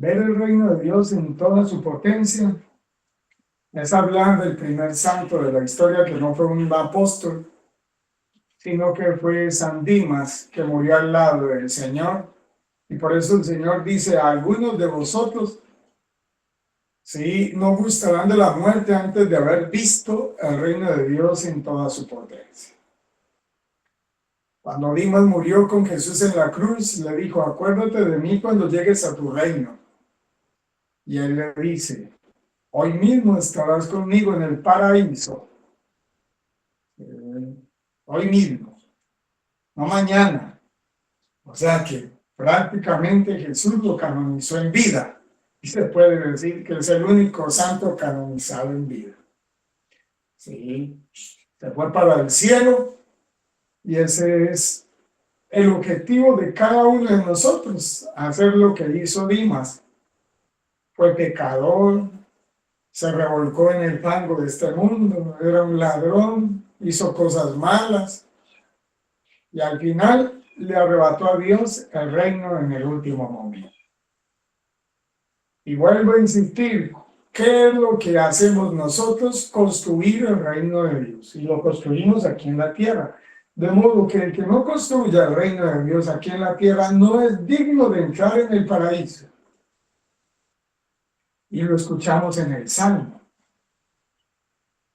Ver el reino de Dios en toda su potencia es hablar del primer santo de la historia que no fue un apóstol, sino que fue San Dimas, que murió al lado del Señor. Y por eso el Señor dice a algunos de vosotros, sí, no gustarán de la muerte antes de haber visto el reino de Dios en toda su potencia. Cuando Dimas murió con Jesús en la cruz, le dijo, acuérdate de mí cuando llegues a tu reino. Y él le dice, hoy mismo estarás conmigo en el paraíso. Hoy mismo, no mañana. O sea que prácticamente Jesús lo canonizó en vida. Y se puede decir que es el único santo canonizado en vida. Sí, se fue para el cielo y ese es el objetivo de cada uno de nosotros, hacer lo que hizo Dimas. Fue pecador, se revolcó en el fango de este mundo, era un ladrón, hizo cosas malas y al final le arrebató a Dios el reino en el último momento. Y vuelvo a insistir, ¿qué es lo que hacemos nosotros? Construir el reino de Dios. Y lo construimos aquí en la tierra. De modo que el que no construya el reino de Dios aquí en la tierra no es digno de entrar en el paraíso. Y lo escuchamos en el Salmo.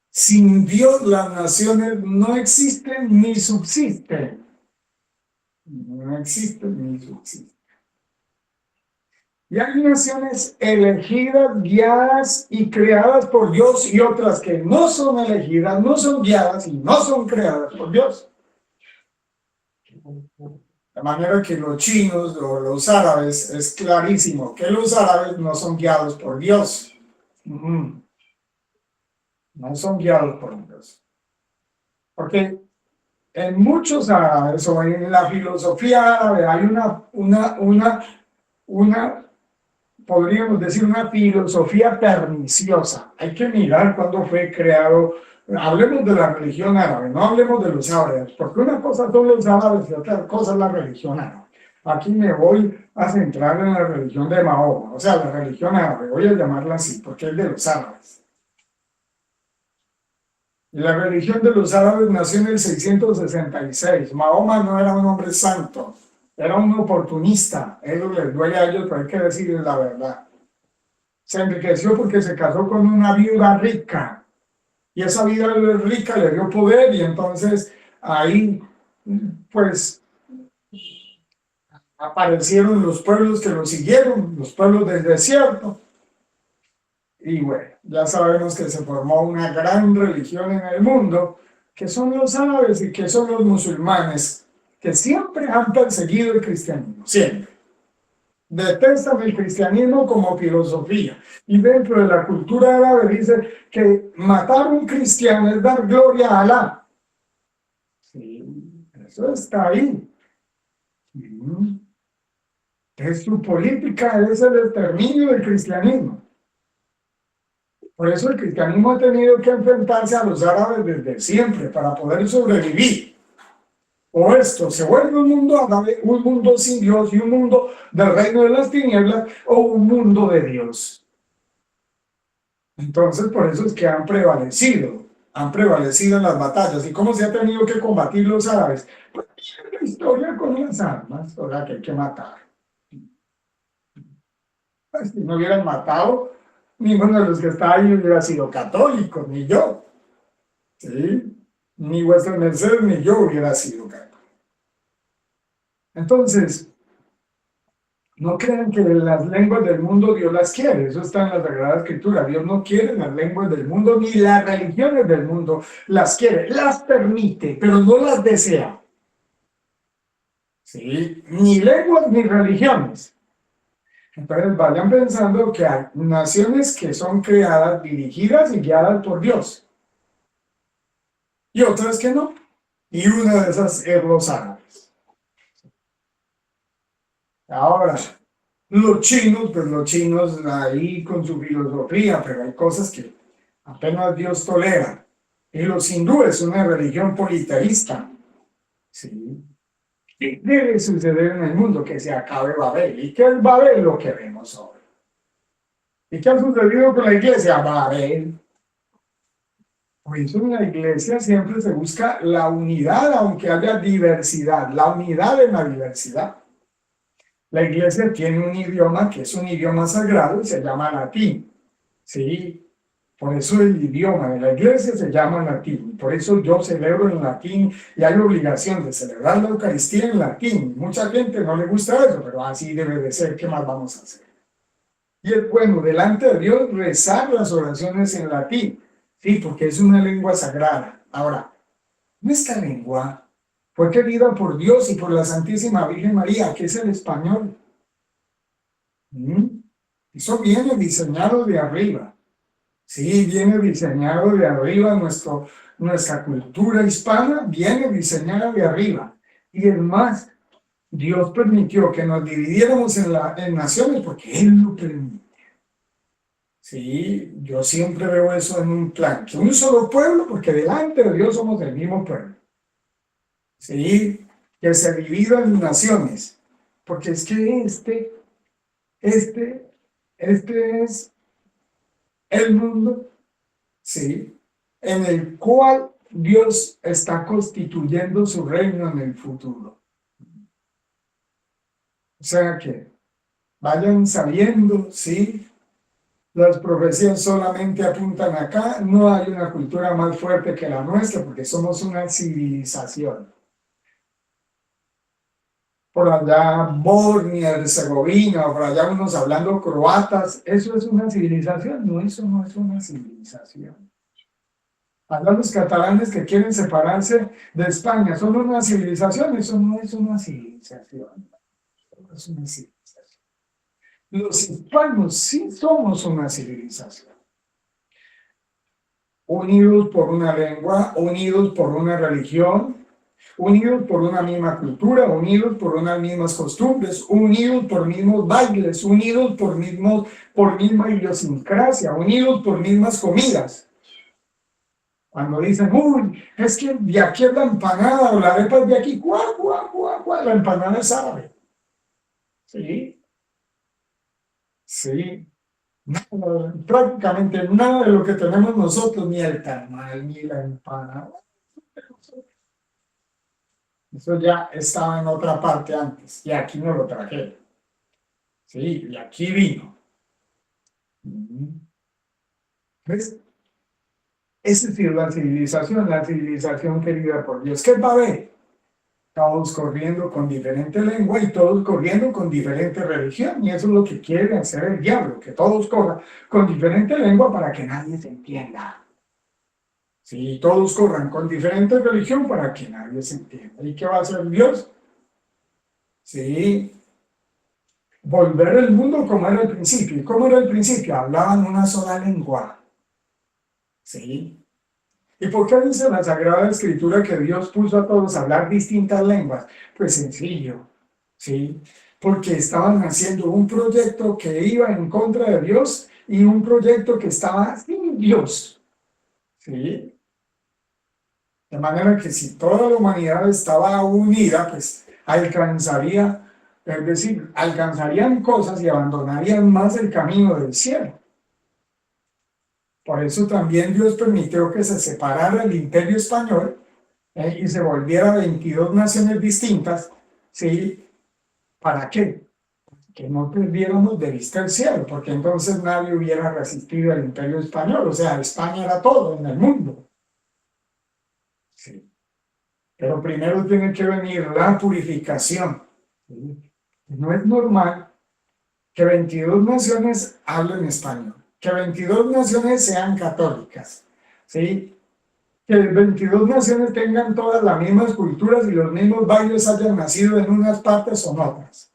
Sin Dios las naciones no existen ni subsisten. No existen ni subsisten. Y hay naciones elegidas, guiadas y creadas por Dios y otras que no son elegidas, no son guiadas y no son creadas por Dios. De manera que los chinos o los árabes, es clarísimo que los árabes no son guiados por Dios. No son guiados por Dios. Porque en muchos árabes o en la filosofía árabe hay una podríamos decir, una filosofía perniciosa. Hay que mirar cuándo fue creado. Hablemos de la religión árabe, no hablemos de los árabes, porque una cosa son los árabes y otra cosa es la religión árabe. Aquí me voy a centrar en la religión de Mahoma, o sea, la religión árabe, voy a llamarla así, porque es de los árabes. Y la religión de los árabes nació en el 666. Mahoma no era un hombre santo, era un oportunista. Eso les duele a ellos, pero hay que decirles la verdad. Se enriqueció porque se casó con una viuda rica. Y esa viuda rica le dio poder y entonces ahí, pues, aparecieron los pueblos que lo siguieron, los pueblos del desierto. Y bueno, ya sabemos que se formó una gran religión en el mundo, que son los árabes y que son los musulmanes, que siempre han perseguido el cristianismo, siempre. Detestan el cristianismo como filosofía. Y dentro de la cultura árabe dice que matar a un cristiano es dar gloria a Alá. Sí, eso está ahí. Es su política, es el exterminio del cristianismo. Por eso el cristianismo ha tenido que enfrentarse a los árabes desde siempre para poder sobrevivir. O esto se vuelve un mundo árabe, un mundo sin Dios y un mundo del reino de las tinieblas o un mundo de Dios. Entonces, por eso es que han prevalecido en las batallas. ¿Y cómo se ha tenido que combatir los árabes? Pues la historia con las armas, o sea, que hay que matar. Pues, si no hubieran matado, ninguno de los que está ahí hubiera sido católico, ni yo. ¿Sí? Ni vuestra merced ni yo hubiera sido católico. Entonces, no crean que las lenguas del mundo Dios las quiere, eso está en la Sagrada Escritura. Dios no quiere las lenguas del mundo, ni las religiones del mundo las quiere, las permite, pero no las desea. ¿Sí? Ni lenguas ni religiones. Entonces vayan pensando que hay naciones que son creadas, dirigidas y guiadas por Dios. Y otras que no. Y una de esas es los árabes. Ahora, pues los chinos ahí con su filosofía, pero hay cosas que apenas Dios tolera. Y los hindúes, una religión politeísta. Sí. ¿Qué debe suceder en el mundo? Que se acabe Babel. ¿Y qué es Babel? Lo que vemos hoy. ¿Y qué ha sucedido con la iglesia? Babel. Por eso en la iglesia siempre se busca la unidad, aunque haya diversidad, la unidad en la diversidad. La iglesia tiene un idioma que es un idioma sagrado y se llama latín. ¿Sí? Por eso el idioma de la iglesia se llama latín. Por eso yo celebro en latín y hay obligación de celebrar la Eucaristía en latín. Mucha gente no le gusta eso, pero así debe de ser. ¿Qué más vamos a hacer? Y es bueno delante de Dios rezar las oraciones en latín. Sí, porque es una lengua sagrada. Ahora, nuestra lengua fue querida por Dios y por la Santísima Virgen María, que es el español. Eso viene diseñado de arriba. Sí, viene diseñado de arriba, nuestra cultura hispana viene diseñada de arriba. Y es más, Dios permitió que nos dividiéramos en naciones porque Él lo permite. Sí, yo siempre veo eso en un plan, que un solo pueblo, porque delante de Dios somos el mismo pueblo. Sí, que se divida en naciones, porque es que este es el mundo, sí, en el cual Dios está constituyendo su reino en el futuro. O sea que vayan sabiendo, sí, las profecías solamente apuntan acá, no hay una cultura más fuerte que la nuestra porque somos una civilización. Por allá Bosnia, Herzegovina, por allá unos hablando croatas, ¿eso es una civilización? No, eso no es una civilización. Allá los catalanes que quieren separarse de España, ¿son una civilización? Eso no es una civilización. No es una civilización. Los hispanos sí somos una civilización. Unidos por una lengua, unidos por una religión, unidos por una misma cultura, unidos por unas mismas costumbres, unidos por mismos bailes, unidos por misma idiosincrasia, unidos por mismas comidas. Cuando dicen, uy, es que de aquí es la empanada o la arepa es de aquí, la empanada es árabe. Sí, sí. Nada, prácticamente nada de lo que tenemos nosotros, ni el tamal, ni la empanada. Eso ya estaba en otra parte antes, y aquí no lo trajeron. Sí, y aquí vino. ¿Ves? Esa es la civilización querida por Dios. ¿Qué va a haber? Todos corriendo con diferente lengua y todos corriendo con diferente religión. Y eso es lo que quiere hacer el diablo, que todos corran con diferente lengua para que nadie se entienda. Sí, todos corran con diferente religión para que nadie se entienda. ¿Y qué va a hacer Dios? Sí, volver el mundo como era el principio. ¿Y cómo era el principio? Hablaban una sola lengua. Sí. ¿Y por qué dice la Sagrada Escritura que Dios puso a todos a hablar distintas lenguas? Pues sencillo, ¿sí? Porque estaban haciendo un proyecto que iba en contra de Dios y un proyecto que estaba sin Dios, ¿sí? De manera que si toda la humanidad estaba unida, pues alcanzaría, es decir, alcanzarían cosas y abandonarían más el camino del cielo. Por eso también Dios permitió que se separara el imperio español y se volviera 22 naciones distintas, ¿sí? ¿Para qué? Que no perdiéramos de vista el cielo, porque entonces nadie hubiera resistido al imperio español, o sea, España era todo en el mundo. Sí. Pero primero tiene que venir la purificación. ¿Sí? No es normal que 22 naciones hablen español, que 22 naciones sean católicas, ¿sí? Que 22 naciones tengan todas las mismas culturas y los mismos bailes hayan nacido en unas partes o en otras.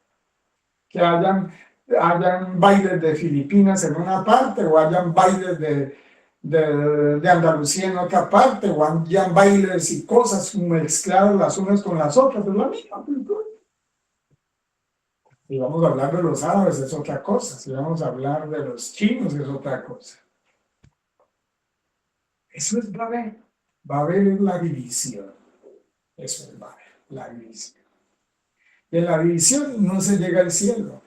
Que hayan bailes de Filipinas en una parte o hayan bailes de Andalucía en otra parte o hayan bailes y cosas mezcladas las unas con las otras, es la misma cultura. Si vamos a hablar de los árabes es otra cosa, si vamos a hablar de los chinos es otra cosa. Eso es Babel. Babel es la división. Eso es Babel, la división. Y en la división no se llega al cielo.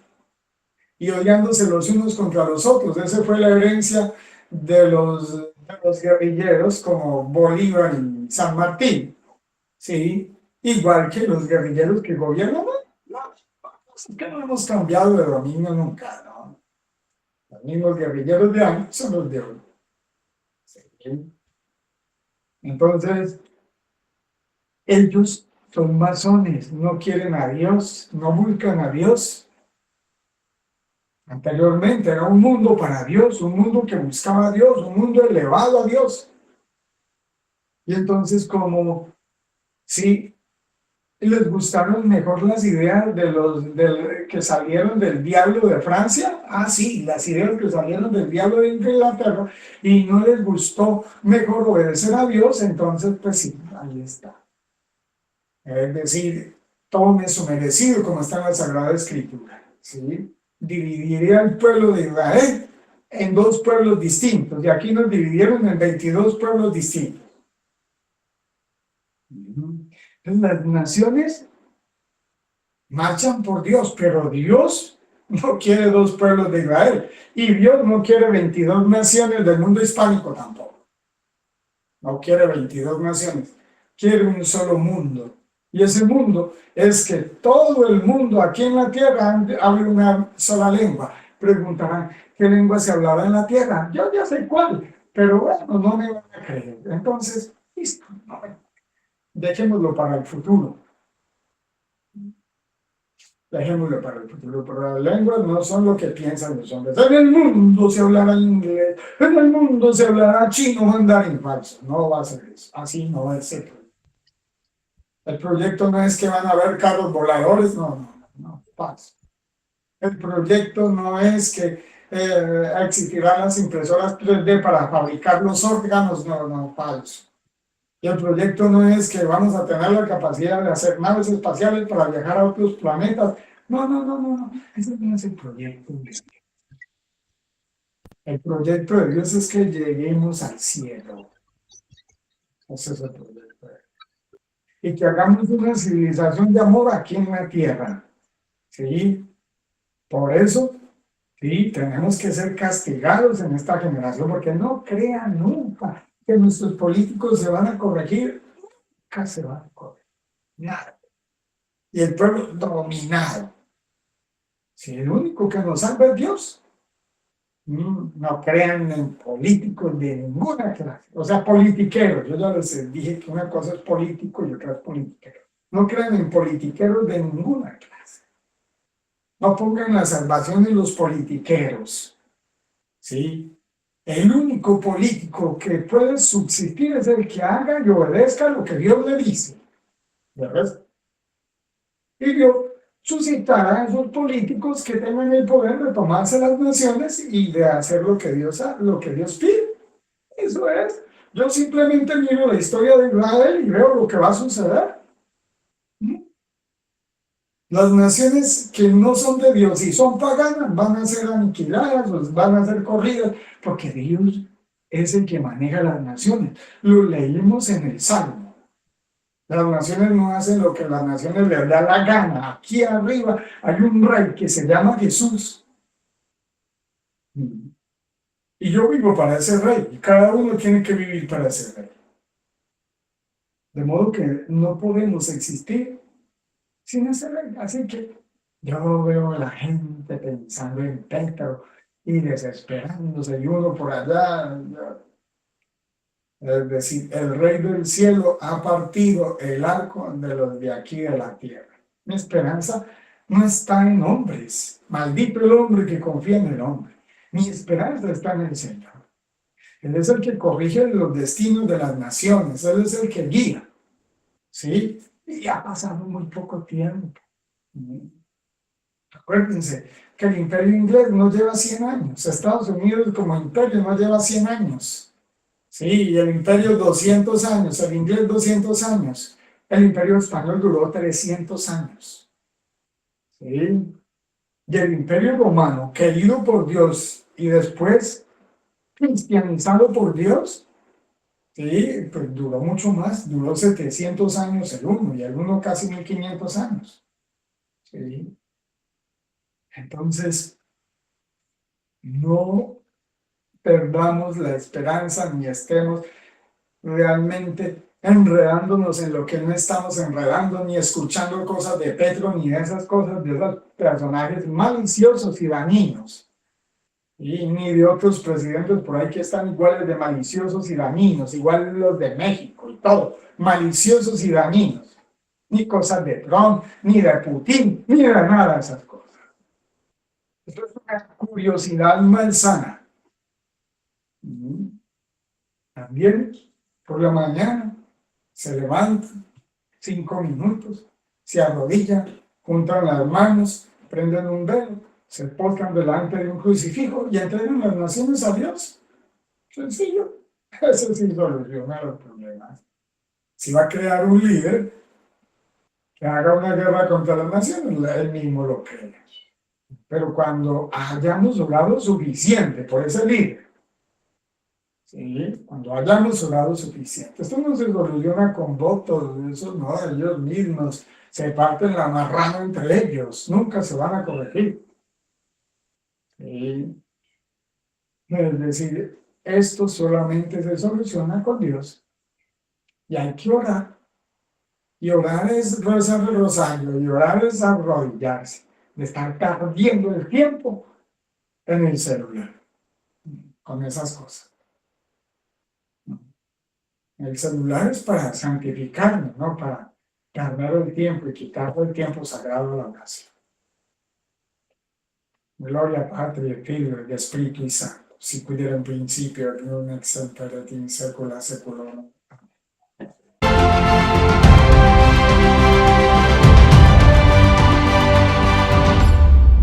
y odiándose los unos contra los otros. Esa fue la herencia de los guerrilleros como Bolívar y San Martín, ¿sí? Igual que los guerrilleros que gobiernan, no, es que no hemos cambiado de dominio nunca, ¿no? Los mismos guerrilleros de antes son los de hoy. ¿Sí? Entonces, ellos son masones, no quieren a Dios, no buscan a Dios. Anteriormente era un mundo para Dios, un mundo que buscaba a Dios, un mundo elevado a Dios. Y entonces, como si les gustaron mejor las ideas que salieron del diablo de Francia, sí, las ideas que salieron del diablo de Inglaterra, y no les gustó mejor obedecer a Dios, entonces, pues sí, ahí está. Es decir, tome su merecido, como está en la Sagrada Escritura, ¿sí? Dividiría el pueblo de Israel en dos pueblos distintos, y aquí nos dividieron en 22 pueblos distintos. Las naciones marchan por Dios, pero Dios no quiere dos pueblos de Israel, y Dios no quiere 22 naciones del mundo hispánico tampoco. No quiere 22 naciones, quiere un solo mundo. Y ese mundo es que todo el mundo aquí en la tierra hable una sola lengua. Preguntarán, ¿qué lengua se hablaba en la tierra? Yo ya sé cuál, pero bueno, no me van a creer. Entonces, listo, no, dejémoslo para el futuro. Dejémoslo para el futuro, pero las lenguas no son lo que piensan los hombres. En el mundo se hablará inglés, en el mundo se hablará chino, mandarín falso. No va a ser eso, así no va a ser. El proyecto no es que van a haber carros voladores, no, falso. El proyecto no es que existirán las impresoras 3D para fabricar los órganos, no, falso. Y el proyecto no es que vamos a tener la capacidad de hacer naves espaciales para viajar a otros planetas. No. Ese no es el proyecto de Dios. El proyecto de Dios es que lleguemos al cielo. Ese es el proyecto de Dios. Y que hagamos una civilización de amor aquí en la tierra. ¿Sí? Por eso, sí, tenemos que ser castigados en esta generación, porque no crean nunca que nuestros políticos se van a corregir. Nunca se van a corregir. Nada. Y el pueblo dominado. Si el único que nos salva es Dios, no crean en políticos de ninguna clase. O sea, politiqueros. Yo ya les dije que una cosa es político y otra es politiquero. No crean en politiqueros de ninguna clase. No pongan la salvación en los politiqueros. ¿Sí? El único político que puede subsistir es el que haga y obedezca lo que Dios le dice. ¿Verdad? Y Dios suscitará a esos políticos que tengan el poder de tomarse las naciones y de hacer lo que Dios pide. Eso es. Yo simplemente miro la historia de Israel y veo lo que va a suceder. Las naciones que no son de Dios y son paganas van a ser aniquiladas, van a ser corridas, porque Dios es el que maneja las naciones. Lo leímos en el Salmo. Las naciones no hacen lo que las naciones les da la gana. Aquí arriba hay un rey que se llama Jesús. Y yo vivo para ese rey. Y cada uno tiene que vivir para ese rey. De modo que no podemos existir sin ese rey. Así que yo veo a la gente pensando en Petro y desesperándose, y uno por allá. Es decir, el rey del cielo ha partido el arco de los de aquí de la tierra. Mi esperanza no está en hombres. Maldito el hombre que confía en el hombre. Mi esperanza está en el Señor. Él es el que corrige los destinos de las naciones. Él es el que guía. ¿Sí? Y ha pasado muy poco tiempo. Acuérdense que el imperio inglés no lleva 100 años. Estados Unidos como imperio no lleva 100 años. Sí, y el imperio 200 años, el inglés 200 años, el imperio español duró 300 años. Sí, y el imperio romano, querido por Dios y después cristianizado por Dios, sí, pues duró mucho más, duró 700 años el uno y el uno casi 1500 años. Sí. Entonces, No perdamos la esperanza ni estemos realmente enredándonos en lo que no estamos enredando, ni escuchando cosas de Petro, ni de esas cosas de esos personajes maliciosos y dañinos. Y ni de otros presidentes por ahí que están iguales de maliciosos y dañinos, igual los de México y todo, maliciosos y dañinos. Ni cosas de Trump, ni de Putin, ni de nada de esas cosas. Esto es una curiosidad malsana. También por la mañana se levantan 5 minutos, se arrodillan, juntan las manos, prenden un velo, se postran delante de un crucifijo y entregan las naciones a Dios. Sencillo. Eso sí soluciona los problemas. Si va a crear un líder que haga una guerra contra las naciones, él mismo lo crea. Pero cuando hayamos orado suficiente por ese líder, ¿sí? Cuando hayamos orado suficiente, esto no se soluciona con votos, eso no, ellos mismos se parten la marrana entre ellos, nunca se van a corregir. ¿Sí? Es decir, esto solamente se soluciona con Dios y hay que orar. Y orar es rezar el rosario, y orar es arrodillarse, de estar perdiendo el tiempo en el celular, con esas cosas. El celular es para santificarnos, no para perder el tiempo y quitar el tiempo sagrado a la oración. Gloria al Padre, al Figlio y al Espíritu Santo, sicut era in principio, et nunc et semper et in saecula saeculorum.